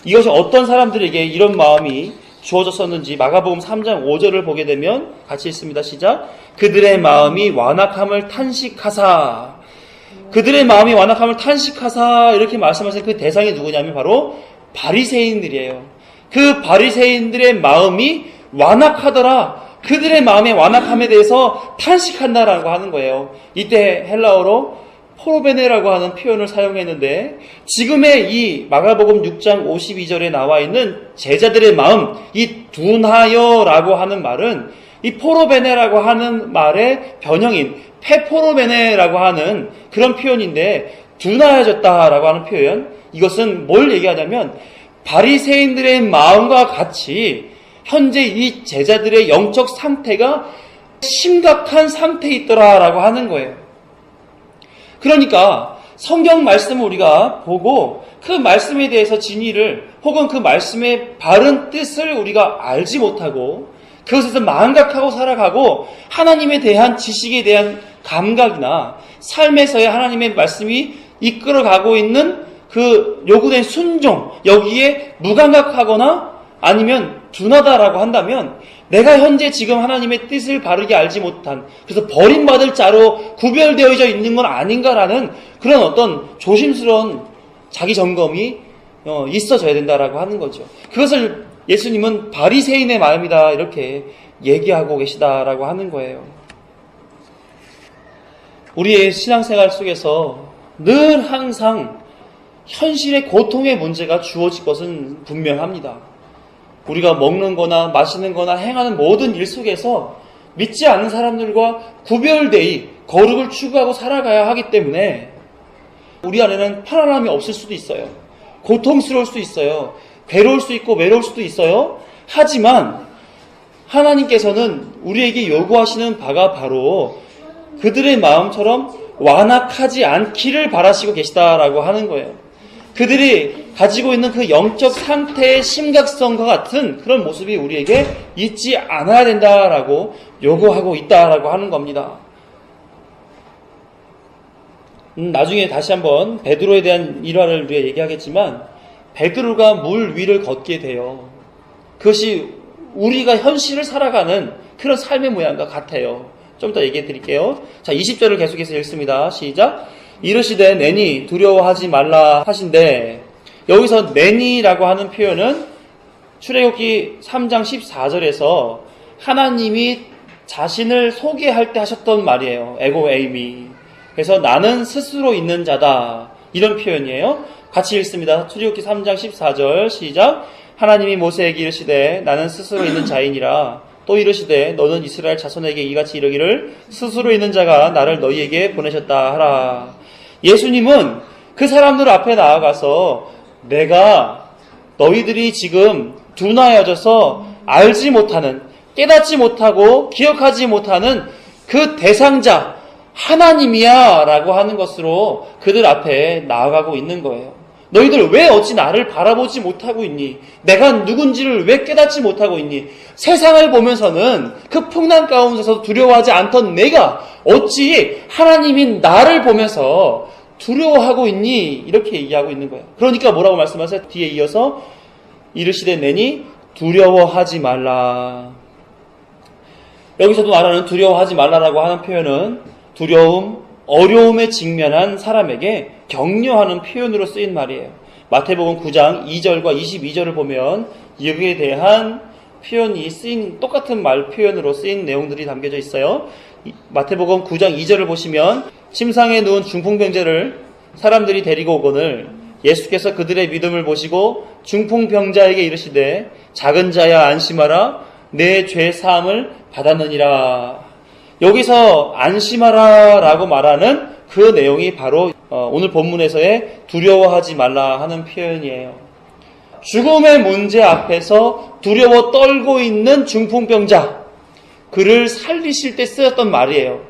이것이 어떤 사람들에게 이런 마음이 주어졌었는지 마가복음 3장 5절을 보게 되면 같이 읽습니다. 시작. 그들의 마음이 완악함을 탄식하사, 그들의 마음이 완악함을 탄식하사 이렇게 말씀하신 그 대상이 누구냐면 바로 바리새인들이에요. 그 바리새인들의 마음이 완악하더라. 그들의 마음의 완악함에 대해서 탄식한다라고 하는 거예요. 이때 헬라어로 포로베네라고 하는 표현을 사용했는데 지금의 이 마가복음 6장 52절에 나와 있는 제자들의 마음, 이 둔하여라고 하는 말은 이 포로베네라고 하는 말의 변형인 페포로베네라고 하는 그런 표현인데 둔하여졌다라고 하는 표현, 이것은 뭘 얘기하냐면 바리새인들의 마음과 같이 현재 이 제자들의 영적 상태가 심각한 상태에 있더라라고 하는 거예요. 그러니까 성경 말씀을 우리가 보고 그 말씀에 대해서 진리를 혹은 그 말씀의 바른 뜻을 우리가 알지 못하고 그것에서 망각하고 살아가고 하나님에 대한 지식에 대한 감각이나 삶에서의 하나님의 말씀이 이끌어가고 있는 그 요구된 순종, 여기에 무감각하거나 아니면 둔하다라고 한다면 내가 현재 지금 하나님의 뜻을 바르게 알지 못한, 그래서 버림받을 자로 구별되어져 있는 건 아닌가라는 그런 어떤 조심스러운 자기 점검이 있어져야 된다라고 하는 거죠. 그것을 예수님은 바리새인의 마음이다 이렇게 얘기하고 계시다라고 하는 거예요. 우리의 신앙생활 속에서 늘 항상 현실의 고통의 문제가 주어질 것은 분명합니다. 우리가 먹는 거나 마시는 거나 행하는 모든 일 속에서 믿지 않는 사람들과 구별되이 거룩을 추구하고 살아가야 하기 때문에 우리 안에는 편안함이 없을 수도 있어요. 고통스러울 수도 있어요. 괴로울 수 있고 외로울 수도 있어요. 하지만 하나님께서는 우리에게 요구하시는 바가 바로 그들의 마음처럼 완악하지 않기를 바라시고 계시다라고 하는 거예요. 그들이 가지고 있는 그 영적 상태의 심각성과 같은 그런 모습이 우리에게 있지 않아야 된다라고 요구하고 있다라고 하는 겁니다. 나중에 다시 한번 베드로에 대한 일화를 우리가 얘기하겠지만 베드로가 물 위를 걷게 돼요. 그것이 우리가 현실을 살아가는 그런 삶의 모양과 같아요. 좀 더 얘기해 드릴게요. 자, 20절을 계속해서 읽습니다. 시작. 이르시되 내니 두려워하지 말라 하신데, 여기서 내니라고 하는 표현은 출애굽기 3장 14절에서 하나님이 자신을 소개할 때 하셨던 말이에요. 에고 에이미. 그래서 나는 스스로 있는 자다, 이런 표현이에요. 같이 읽습니다. 출애굽기 3장 14절 시작. 하나님이 모세에게 이르시되 나는 스스로 있는 자이니라. 또 이르시되 너는 이스라엘 자손에게 이같이 이르기를 스스로 있는 자가 나를 너희에게 보내셨다 하라. 예수님은 그 사람들 앞에 나아가서 내가 너희들이 지금 둔하여져서 알지 못하는, 깨닫지 못하고 기억하지 못하는 그 대상자 하나님이야 라고 하는 것으로 그들 앞에 나아가고 있는 거예요. 너희들 왜 어찌 나를 바라보지 못하고 있니? 내가 누군지를 왜 깨닫지 못하고 있니? 세상을 보면서는 그 풍랑 가운데서 두려워하지 않던 내가 어찌 하나님인 나를 보면서 두려워하고 있니? 이렇게 얘기하고 있는 거예요. 그러니까 뭐라고 말씀하세요? 뒤에 이어서 이르시되 내니 두려워하지 말라. 여기서도 말하는 두려워하지 말라라고 하는 표현은 두려움, 어려움에 직면한 사람에게 격려하는 표현으로 쓰인 말이에요. 마태복음 9장 2절과 22절을 보면 여기에 대한 표현이 쓰인, 똑같은 말 표현으로 쓰인 내용들이 담겨져 있어요. 마태복음 9장 2절을 보시면 침상에 누운 중풍병자를 사람들이 데리고 오거늘 예수께서 그들의 믿음을 보시고 중풍병자에게 이르시되 작은 자야 안심하라 내 죄 사함을 받았느니라. 여기서 안심하라 라고 말하는 그 내용이 바로 오늘 본문에서의 두려워하지 말라 하는 표현이에요. 죽음의 문제 앞에서 두려워 떨고 있는 중풍병자, 그를 살리실 때 쓰였던 말이에요.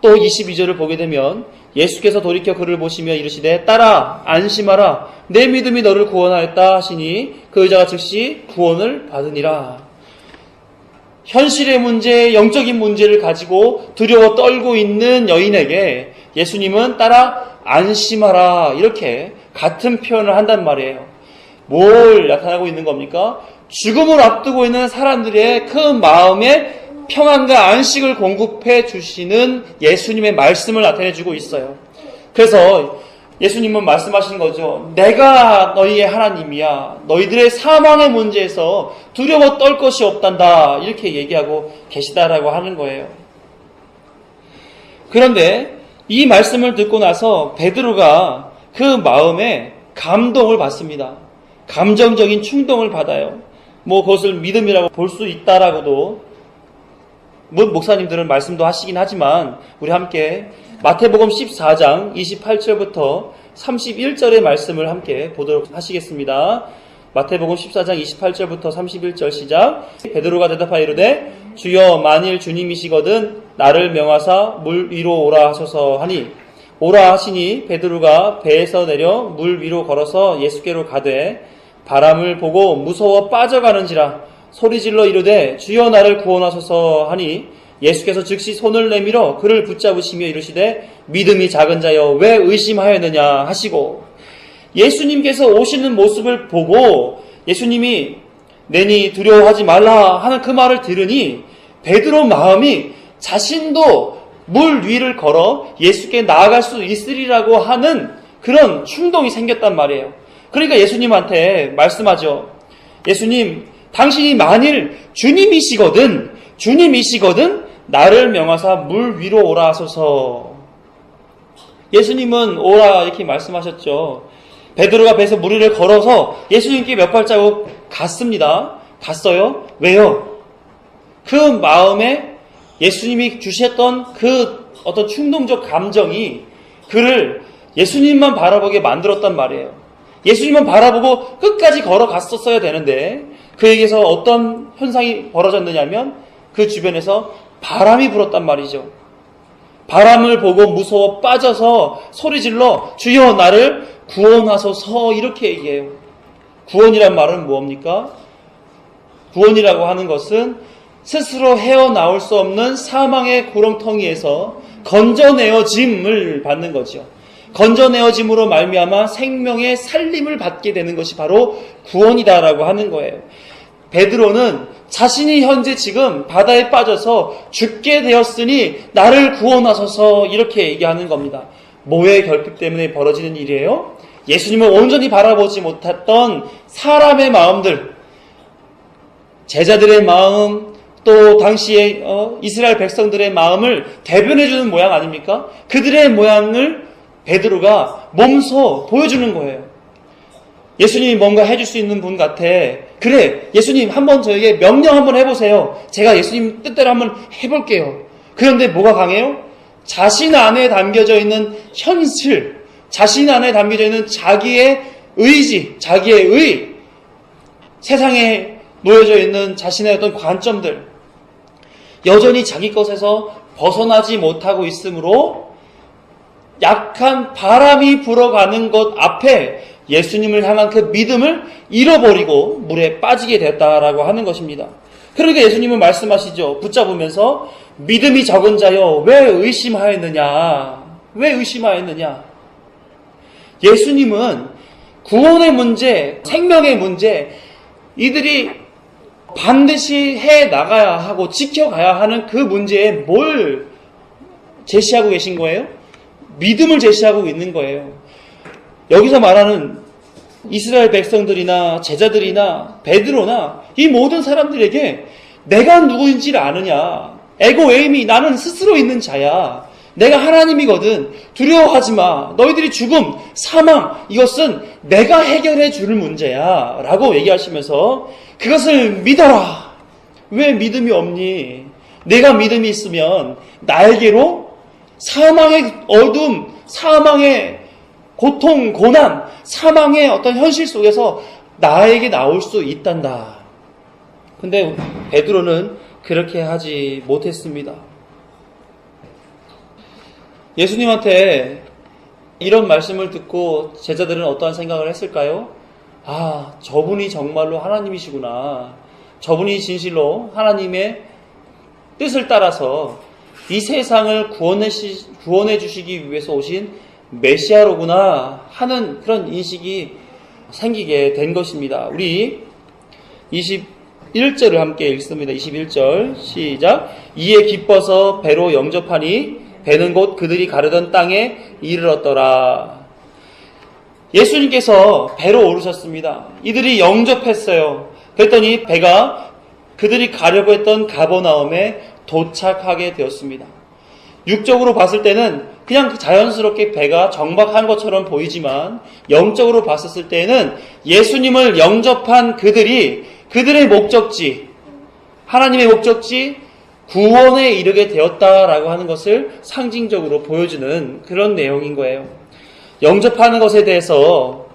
또 22절을 보게 되면 예수께서 돌이켜 그를 보시며 이르시되 따라 안심하라 내 믿음이 너를 구원하였다 하시니 그 여자가 즉시 구원을 받으니라. 현실의 문제, 영적인 문제를 가지고 두려워 떨고 있는 여인에게 예수님은 따라 안심하라 이렇게 같은 표현을 한단 말이에요. 뭘 나타나고 있는 겁니까? 죽음을 앞두고 있는 사람들의 그 마음에 평안과 안식을 공급해 주시는 예수님의 말씀을 나타내주고 있어요. 그래서 예수님은 말씀하시는 거죠. 내가 너희의 하나님이야. 너희들의 사망의 문제에서 두려워 떨 것이 없단다. 이렇게 얘기하고 계시다라고 하는 거예요. 그런데 이 말씀을 듣고 나서 베드로가 그 마음에 감동을 받습니다. 감정적인 충동을 받아요. 그것을 믿음이라고 볼 수 있다라고도 목사님들은 말씀도 하시긴 하지만 우리 함께 마태복음 14장 28절부터 31절의 말씀을 함께 보도록 하시겠습니다. 마태복음 14장 28절부터 31절 시작. 베드로가 대답하여 이르되 주여 만일 주님이시거든 나를 명하사 물 위로 오라 하소서 하니 오라 하시니 베드로가 배에서 내려 물 위로 걸어서 예수께로 가되 바람을 보고 무서워 빠져가는지라 소리질러 이르되 주여 나를 구원하소서 하니 예수께서 즉시 손을 내밀어 그를 붙잡으시며 이르시되 믿음이 작은 자여 왜 의심하였느냐 하시고, 예수님께서 오시는 모습을 보고 예수님이 내니 두려워하지 말라 하는 그 말을 들으니 베드로 마음이 자신도 물 위를 걸어 예수께 나아갈 수 있으리라고 하는 그런 충동이 생겼단 말이에요. 그러니까 예수님한테 말씀하죠. 예수님, 당신이 만일 주님이시거든 나를 명하사 물 위로 오라 하소서. 예수님은 오라 이렇게 말씀하셨죠. 베드로가 배에서 물 위를 걸어서 예수님께 몇 발자국 갔습니다. 갔어요. 왜요? 그 마음에 예수님이 주셨던 그 어떤 충동적 감정이 그를 예수님만 바라보게 만들었단 말이에요. 예수님만 바라보고 끝까지 걸어갔었어야 되는데 그에게서 어떤 현상이 벌어졌느냐면 그 주변에서 바람이 불었단 말이죠. 바람을 보고 무서워 빠져서 소리질러 주여 나를 구원하소서 이렇게 얘기해요. 구원이란 말은 뭡니까? 구원이라고 하는 것은 스스로 헤어나올 수 없는 사망의 구렁텅이에서 건져내어짐을 받는 거죠. 건져내어짐으로 말미암아 생명의 살림을 받게 되는 것이 바로 구원이다라고 하는 거예요. 베드로는 자신이 현재 지금 바다에 빠져서 죽게 되었으니 나를 구원하소서 이렇게 얘기하는 겁니다. 뭐의 결핍 때문에 벌어지는 일이에요? 예수님을 온전히 바라보지 못했던 사람의 마음들, 제자들의 마음, 또 당시에 이스라엘 백성들의 마음을 대변해주는 모양 아닙니까? 그들의 모양을 베드로가 몸소 보여주는 거예요. 예수님이 뭔가 해줄 수 있는 분 같아. 그래, 예수님 한번 저에게 명령 한번 해보세요. 제가 예수님 뜻대로 한번 해볼게요. 그런데 뭐가 강해요? 자신 안에 담겨져 있는 현실, 자신 안에 담겨져 있는 자기의 의지, 자기의 의, 세상에 놓여져 있는 자신의 어떤 관점들, 여전히 자기 것에서 벗어나지 못하고 있으므로 약한 바람이 불어가는 것 앞에 예수님을 향한 그 믿음을 잃어버리고 물에 빠지게 됐다라고 하는 것입니다. 그러니까 예수님은 말씀하시죠. 붙잡으면서 믿음이 적은 자여 왜 의심하였느냐? 왜 의심하였느냐? 예수님은 구원의 문제, 생명의 문제, 이들이 반드시 해 나가야 하고 지켜가야 하는 그 문제에 뭘 제시하고 계신 거예요? 믿음을 제시하고 있는 거예요. 여기서 말하는 이스라엘 백성들이나 제자들이나 베드로나 이 모든 사람들에게 내가 누구인지를 아느냐? 에고에이미, 나는 스스로 있는 자야. 내가 하나님이거든. 두려워하지 마. 너희들이 죽음, 사망, 이것은 내가 해결해 줄 문제야. 라고 얘기하시면서 그것을 믿어라. 왜 믿음이 없니? 내가 믿음이 있으면 나에게로 사망의 어둠, 사망의 고통, 고난, 사망의 어떤 현실 속에서 나에게 나올 수 있단다. 근데 베드로는 그렇게 하지 못했습니다. 예수님한테 이런 말씀을 듣고 제자들은 어떠한 생각을 했을까요? 아, 저분이 정말로 하나님이시구나. 저분이 진실로 하나님의 뜻을 따라서 이 세상을 구원해 주시기 위해서 오신 메시아로구나 하는 그런 인식이 생기게 된 것입니다. 우리 21절을 함께 읽습니다. 21절 시작. 이에 기뻐서 배로 영접하니 배는 곧 그들이 가려던 땅에 이르렀더라. 예수님께서 배로 오르셨습니다. 이들이 영접했어요. 그랬더니 배가 그들이 가려고 했던 가버나움에 도착하게 되었습니다. 육적으로 봤을 때는 그냥 자연스럽게 배가 정박한 것처럼 보이지만 영적으로 봤을 때에는 예수님을 영접한 그들의 목적지, 하나님의 목적지, 구원에 이르게 되었다라고 하는 것을 상징적으로 보여주는 그런 내용인 거예요. 영접하는 것에 대해서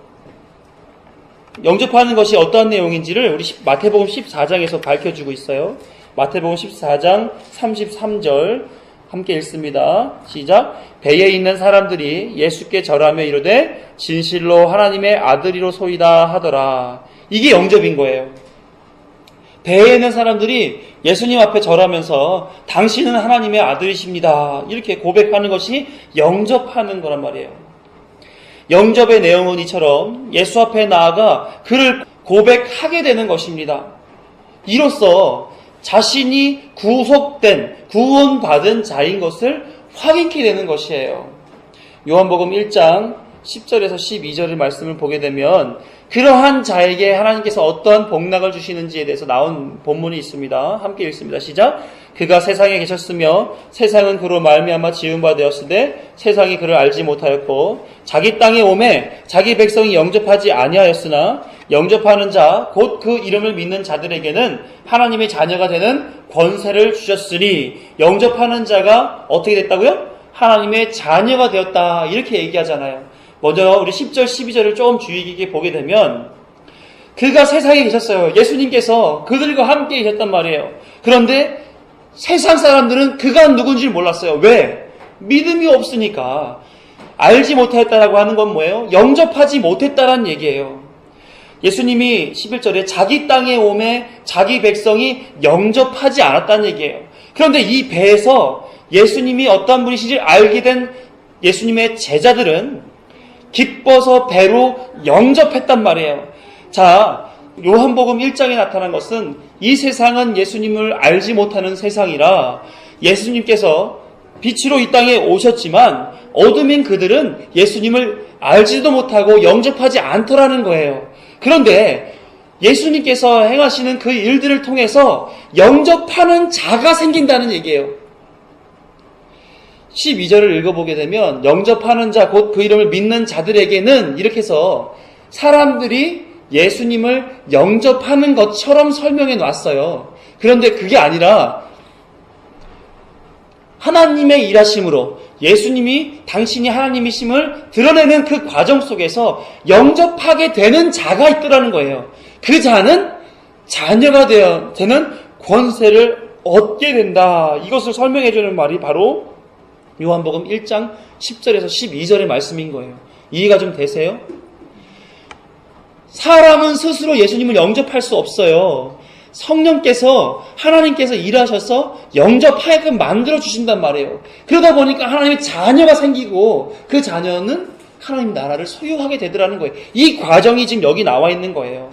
영접하는 것이 어떠한 내용인지를 우리 마태복음 14장에서 밝혀주고 있어요. 마태복음 14장 33절 함께 읽습니다. 시작. 배에 있는 사람들이 예수께 절하며 이르되 진실로 하나님의 아들이로소이다 하더라. 이게 영접인 거예요. 배에 있는 사람들이 예수님 앞에 절하면서 당신은 하나님의 아들이십니다. 이렇게 고백하는 것이 영접하는 거란 말이에요. 영접의 내용은 이처럼 예수 앞에 나아가 그를 고백하게 되는 것입니다. 이로써 자신이 구원받은 자인 것을 확인케 되는 것이에요. 요한복음 1장 10절에서 12절의 말씀을 보게 되면 그러한 자에게 하나님께서 어떠한 복락을 주시는지에 대해서 나온 본문이 있습니다. 함께 읽습니다. 시작. 그가 세상에 계셨으며 세상은 그로 말미암아 지은 바 되었으되 세상이 그를 알지 못하였고 자기 땅에 오매 자기 백성이 영접하지 아니하였으나 영접하는 자 곧 그 이름을 믿는 자들에게는 하나님의 자녀가 되는 권세를 주셨으니 영접하는 자가 어떻게 됐다고요? 하나님의 자녀가 되었다. 이렇게 얘기하잖아요. 먼저 우리 10절 12절을 조금 주의 깊게 보게 되면 그가 세상에 계셨어요. 예수님께서 그들과 함께 계셨단 말이에요. 그런데 세상 사람들은 그가 누군지 몰랐어요. 왜? 믿음이 없으니까. 알지 못했다라고 하는 건 뭐예요? 영접하지 못했다라는 얘기예요. 예수님이 11절에 자기 땅에 오매 자기 백성이 영접하지 않았다는 얘기예요. 그런데 이 배에서 예수님이 어떤 분이신지 알게 된 예수님의 제자들은 기뻐서 배로 영접했단 말이에요. 자, 요한복음 1장에 나타난 것은 이 세상은 예수님을 알지 못하는 세상이라 예수님께서 빛으로 이 땅에 오셨지만 어둠인 그들은 예수님을 알지도 못하고 영접하지 않더라는 거예요. 그런데 예수님께서 행하시는 그 일들을 통해서 영접하는 자가 생긴다는 얘기예요. 12절을 읽어보게 되면 영접하는 자 곧 그 이름을 믿는 자들에게는 이렇게 해서 사람들이 예수님을 영접하는 것처럼 설명해 놨어요. 그런데 그게 아니라 하나님의 일하심으로 예수님이 당신이 하나님이심을 드러내는 그 과정 속에서 영접하게 되는 자가 있더라는 거예요. 그 자는 자녀가 되는 권세를 얻게 된다. 이것을 설명해 주는 말이 바로 요한복음 1장 10절에서 12절의 말씀인 거예요. 이해가 좀 되세요? 사람은 스스로 예수님을 영접할 수 없어요. 성령께서 하나님께서 일하셔서 영접하게끔 만들어 주신단 말이에요. 그러다 보니까 하나님의 자녀가 생기고 그 자녀는 하나님 나라를 소유하게 되더라는 거예요. 이 과정이 지금 여기 나와 있는 거예요.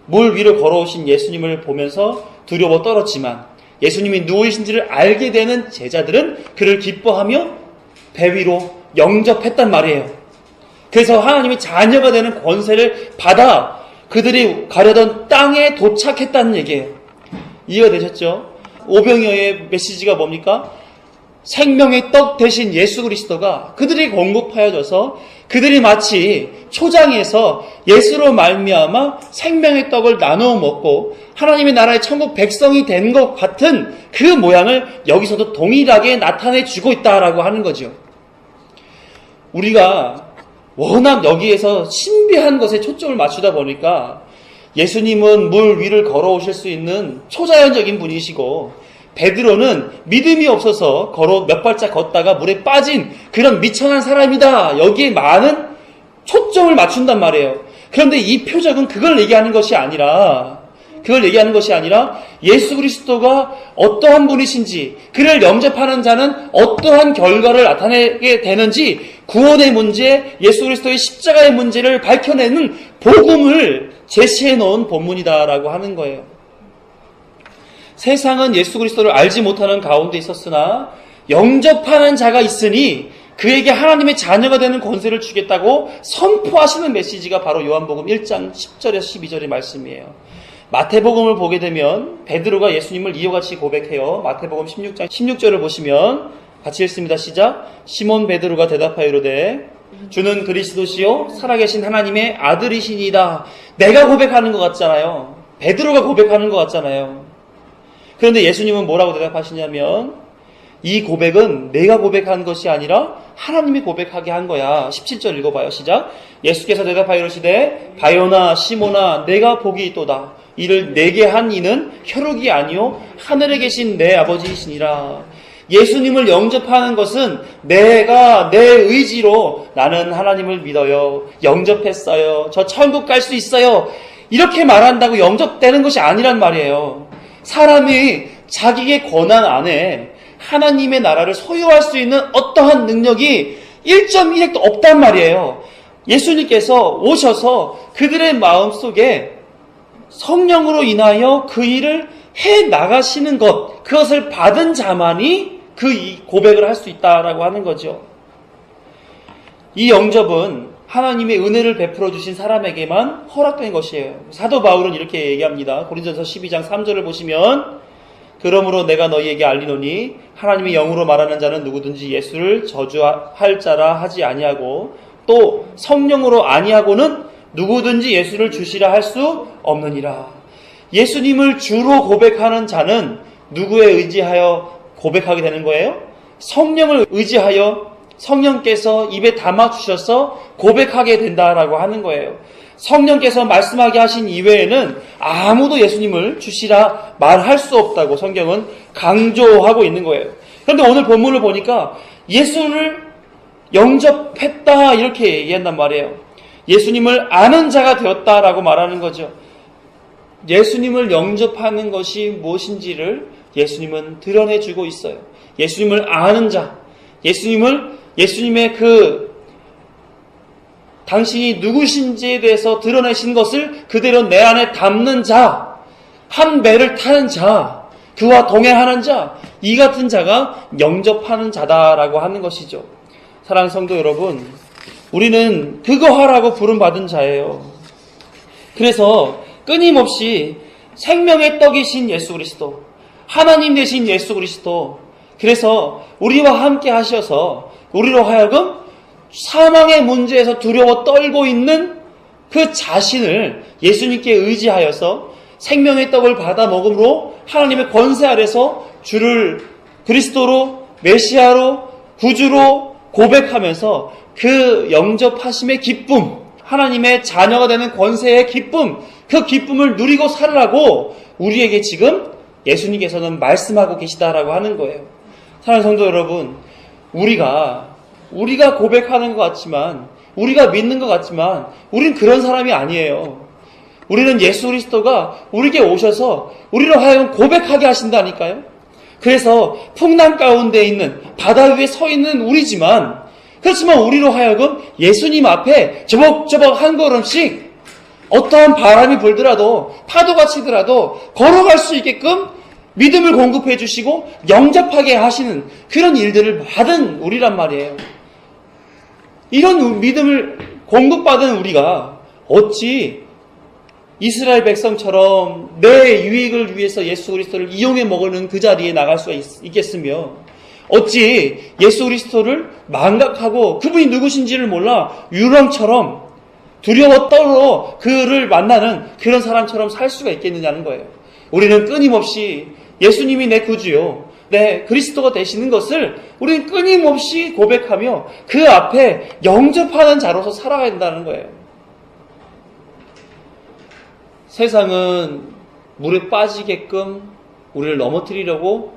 물 위를 걸어오신 예수님을 보면서 두려워 떨었지만 예수님이 누구이신지를 알게 되는 제자들은 그를 기뻐하며 배 위로 영접했단 말이에요. 그래서 하나님의 자녀가 되는 권세를 받아 그들이 가려던 땅에 도착했다는 얘기예요. 이해가 되셨죠? 오병이어의 메시지가 뭡니까? 생명의 떡 대신 예수 그리스도가 그들이 공급하여져서 그들이 마치 초장에서 예수로 말미암아 생명의 떡을 나누어 먹고 하나님의 나라의 천국 백성이 된 것 같은 그 모양을 여기서도 동일하게 나타내 주고 있다라고 하는 거죠. 우리가 워낙 여기에서 신비한 것에 초점을 맞추다 보니까 예수님은 물 위를 걸어오실 수 있는 초자연적인 분이시고 베드로는 믿음이 없어서 몇 발짝 걷다가 물에 빠진 그런 미천한 사람이다. 여기에 많은 초점을 맞춘단 말이에요. 그런데 이 표적은 그걸 얘기하는 것이 아니라 예수 그리스도가 어떠한 분이신지, 그를 영접하는 자는 어떠한 결과를 나타내게 되는지, 구원의 문제, 예수 그리스도의 십자가의 문제를 밝혀내는 복음을 제시해 놓은 본문이다라고 하는 거예요. 세상은 예수 그리스도를 알지 못하는 가운데 있었으나 영접하는 자가 있으니 그에게 하나님의 자녀가 되는 권세를 주겠다고 선포하시는 메시지가 바로 요한복음 1장 10절에서 12절의 말씀이에요. 마태복음을 보게 되면 베드로가 예수님을 이와 같이 고백해요. 마태복음 16장 16절을 보시면 같이 읽습니다. 시작. 시몬 베드로가 대답하여 이르되 주는 그리스도시요 살아계신 하나님의 아들이시니이다. 내가 고백하는 것 같잖아요. 베드로가 고백하는 것 같잖아요. 그런데 예수님은 뭐라고 대답하시냐면 이 고백은 내가 고백한 것이 아니라 하나님이 고백하게 한 거야. 17절 읽어봐요. 시작. 예수께서 대답하여 이르시되 바요나 시몬아 내가 복이 있도다. 이를 내게 한 이는 혈육이 아니요 하늘에 계신 내 아버지이시니라. 예수님을 영접하는 것은 내가 내 의지로 나는 하나님을 믿어요. 영접했어요. 저 천국 갈 수 있어요. 이렇게 말한다고 영접되는 것이 아니란 말이에요. 사람이 자기의 권한 안에 하나님의 나라를 소유할 수 있는 어떠한 능력이 1.1핵도 없단 말이에요. 예수님께서 오셔서 그들의 마음속에 성령으로 인하여 그 일을 해 나가시는 것, 그것을 받은 자만이 그 고백을 할 수 있다라고 하는 거죠. 이 영접은 하나님의 은혜를 베풀어 주신 사람에게만 허락된 것이에요. 사도 바울은 이렇게 얘기합니다. 고린도전서 12장 3절을 보시면 그러므로 내가 너희에게 알리노니 하나님의 영으로 말하는 자는 누구든지 예수를 저주할 자라 하지 아니하고 또 성령으로 아니하고는 누구든지 예수를 주시라 할 수 없느니라. 예수님을 주로 고백하는 자는 누구에 의지하여 고백하게 되는 거예요? 성령을 의지하여 성령께서 입에 담아주셔서 고백하게 된다라고 하는 거예요. 성령께서 말씀하게 하신 이외에는 아무도 예수님을 주시라 말할 수 없다고 성경은 강조하고 있는 거예요. 그런데 오늘 본문을 보니까 예수를 영접했다 이렇게 얘기한단 말이에요. 예수님을 아는 자가 되었다라고 말하는 거죠. 예수님을 영접하는 것이 무엇인지를 예수님은 드러내주고 있어요. 예수님을 아는 자, 예수님의 당신이 누구신지에 대해서 드러내신 것을 그대로 내 안에 담는 자, 한 배를 타는 자, 그와 동행하는 자, 이 같은 자가 영접하는 자다라고 하는 것이죠. 사랑하는 성도 여러분, 우리는 그거 하라고 부름받은 자예요. 그래서 끊임없이 생명의 떡이신 예수 그리스도, 하나님 되신 예수 그리스도, 그래서 우리와 함께 하셔서 우리로 하여금 사망의 문제에서 두려워 떨고 있는 그 자신을 예수님께 의지하여서 생명의 떡을 받아 먹음으로 하나님의 권세 아래서 주를 그리스도로 메시아로 구주로 고백하면서 그 영접하심의 기쁨, 하나님의 자녀가 되는 권세의 기쁨, 그 기쁨을 누리고 살으라고 우리에게 지금 예수님께서는 말씀하고 계시다라고 하는 거예요. 사랑하는 성도 여러분, 우리가 고백하는 것 같지만, 우리가 믿는 것 같지만 우린 그런 사람이 아니에요. 우리는 예수 그리스도가 우리에게 오셔서 우리로 하여금 고백하게 하신다니까요. 그래서 풍랑 가운데 있는 바다 위에 서 있는 우리지만, 그렇지만 우리로 하여금 예수님 앞에 저벅저벅 한 걸음씩 어떠한 바람이 불더라도 파도가 치더라도 걸어갈 수 있게끔 믿음을 공급해 주시고 영접하게 하시는 그런 일들을 받은 우리란 말이에요. 이런 믿음을 공급받은 우리가 어찌 이스라엘 백성처럼 내 유익을 위해서 예수 그리스도를 이용해 먹는 그 자리에 나갈 수가 있겠으며, 어찌 예수 그리스도를 망각하고 그분이 누구신지를 몰라 유령처럼 두려워 떨어 그를 만나는 그런 사람처럼 살 수가 있겠느냐는 거예요. 우리는 끊임없이 예수님이 내 구주요, 내 그리스도가 되시는 것을 우리는 끊임없이 고백하며 그 앞에 영접하는 자로서 살아야 한다는 거예요. 세상은 물에 빠지게끔 우리를 넘어뜨리려고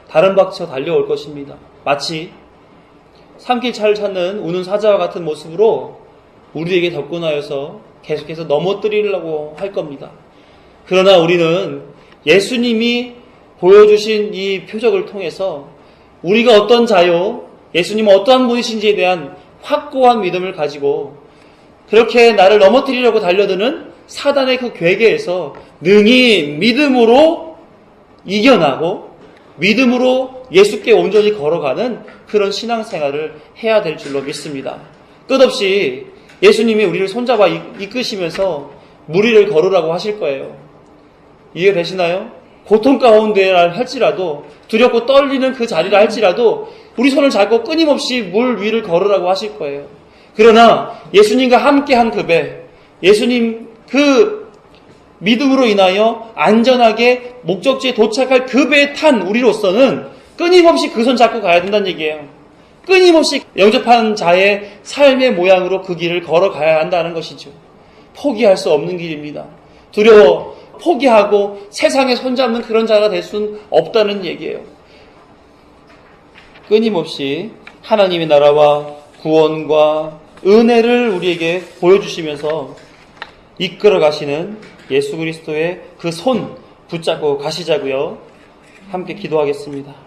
다른 박쳐 달려올 것입니다. 마치 산길 차를 찾는 우는 사자와 같은 모습으로 우리에게 접근하여서 계속해서 넘어뜨리려고 할 겁니다. 그러나 우리는 예수님이 보여주신 이 표적을 통해서 우리가 어떤 자요, 예수님은 어떠한 분이신지에 대한 확고한 믿음을 가지고 그렇게 나를 넘어뜨리려고 달려드는 사단의 그 괴계에서 능히 믿음으로 이겨나고 믿음으로 예수께 온전히 걸어가는 그런 신앙생활을 해야 될 줄로 믿습니다. 끝없이 예수님이 우리를 손잡아 이끄시면서 무리를 걸으라고 하실 거예요. 이해되시나요? 고통 가운데 할지라도, 두렵고 떨리는 그 자리라 할지라도 우리 손을 잡고 끊임없이 물 위를 걸으라고 하실 거예요. 그러나 예수님과 함께한 그 배, 예수님 그 믿음으로 인하여 안전하게 목적지에 도착할 그 배에 탄 우리로서는 끊임없이 그 손 잡고 가야 된다는 얘기예요. 끊임없이 영접한 자의 삶의 모양으로 그 길을 걸어가야 한다는 것이죠. 포기할 수 없는 길입니다. 두려워 포기하고 세상에 손잡는 그런 자가 될 수는 없다는 얘기예요. 끊임없이 하나님의 나라와 구원과 은혜를 우리에게 보여주시면서 이끌어 가시는 예수 그리스도의 그 손 붙잡고 가시자고요. 함께 기도하겠습니다.